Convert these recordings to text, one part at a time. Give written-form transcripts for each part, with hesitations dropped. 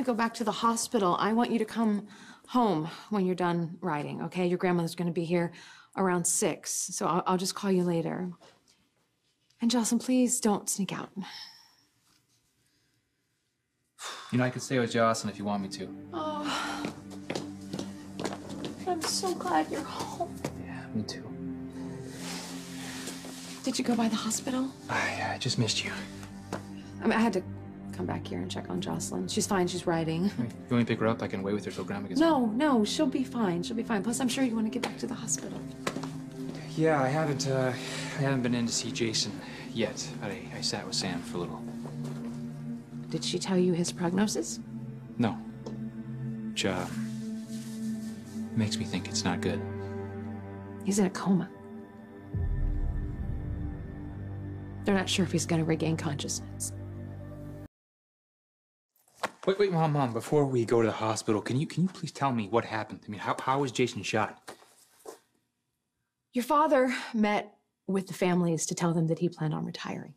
to go back to the hospital. I want you to come home when you're done riding, okay? Your grandmother's going to be here around 6, so I'll just call you later. And Jocelyn, please don't sneak out. You know, I could stay with Jocelyn if you want me to. Oh, I'm so glad you're home. Yeah, me too. Did you go by the hospital? I just missed you. I mean, I had to come back here and check on Jocelyn. She's fine, she's riding. Wait, you want me to pick her up? I can wait with her till Grandma gets No, home. no, she'll be fine. She'll be fine. Plus, I'm sure you want to get back to the hospital. Yeah, I haven't been in to see Jason yet, but I sat with Sam for a little. Did she tell you his prognosis? No. Which, makes me think it's not good. He's in a coma. They're not sure if he's going to regain consciousness. Wait, Mom, before we go to the hospital, can you please tell me what happened? I mean, how was Jason shot? Your father met with the families to tell them that he planned on retiring.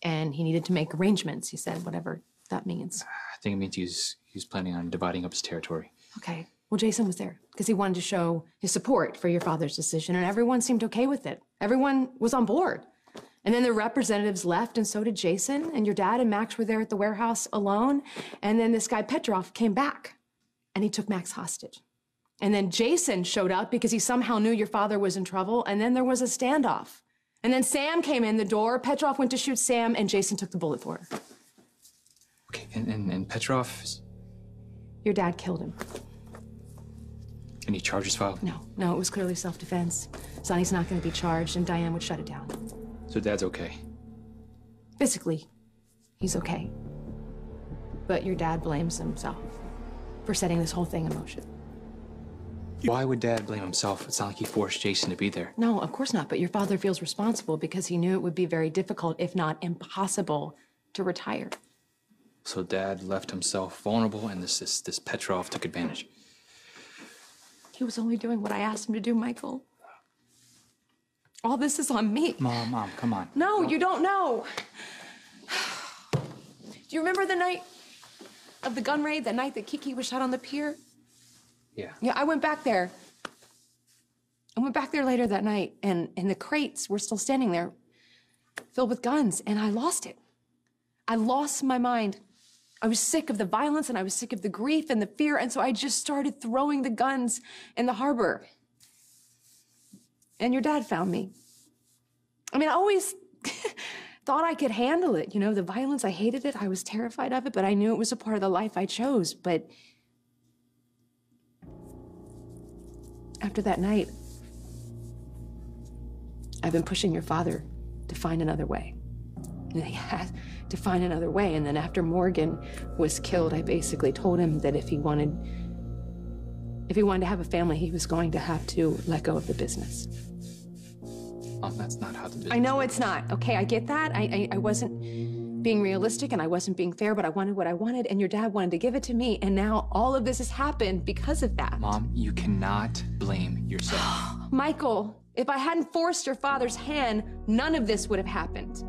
And he needed to make arrangements, he said, whatever that means. I think it means he's planning on dividing up his territory. Okay. Well, Jason was there because he wanted to show his support for your father's decision, and everyone seemed okay with it. Everyone was on board. And then the representatives left, and so did Jason, and your dad and Max were there at the warehouse alone. And then this guy Petrov came back, and he took Max hostage. And then Jason showed up because he somehow knew your father was in trouble, and then there was a standoff. And then Sam came in the door, Petrov went to shoot Sam, and Jason took the bullet for her. Okay, and Petrov? Your dad killed him. Any charges filed? No, it was clearly self-defense. Sonny's not going to be charged, and Diane would shut it down. So Dad's okay? Physically, he's okay. But your dad blames himself for setting this whole thing in motion. Why would Dad blame himself? It's not like he forced Jason to be there. No, of course not, but your father feels responsible because he knew it would be very difficult, if not impossible, to retire. So Dad left himself vulnerable, and this Petrov took advantage. He was only doing what I asked him to do, Michael. All this is on me. Mom, come on. No, you don't know. Do you remember the night of the gun raid, the night that Kiki was shot on the pier? Yeah. Yeah, I went back there. I went back there later that night, and the crates were still standing there, filled with guns, and I lost it. I lost my mind. I was sick of the violence, and I was sick of the grief and the fear, and so I just started throwing the guns in the harbor. And your dad found me. I mean, I always thought I could handle it. You know, the violence, I hated it. I was terrified of it, but I knew it was a part of the life I chose. But after that night, I've been pushing your father to find another way. And he had to find another way. And then after Morgan was killed, I basically told him that if he wanted to have a family, he was going to have to let go of the business. That's not how the business I know it's not. Okay, I get that. I wasn't being realistic and I wasn't being fair, but I wanted what I wanted, and your dad wanted to give it to me, and now all of this has happened because of that. Mom, you cannot blame yourself. Michael, if I hadn't forced your father's hand, none of this would have happened.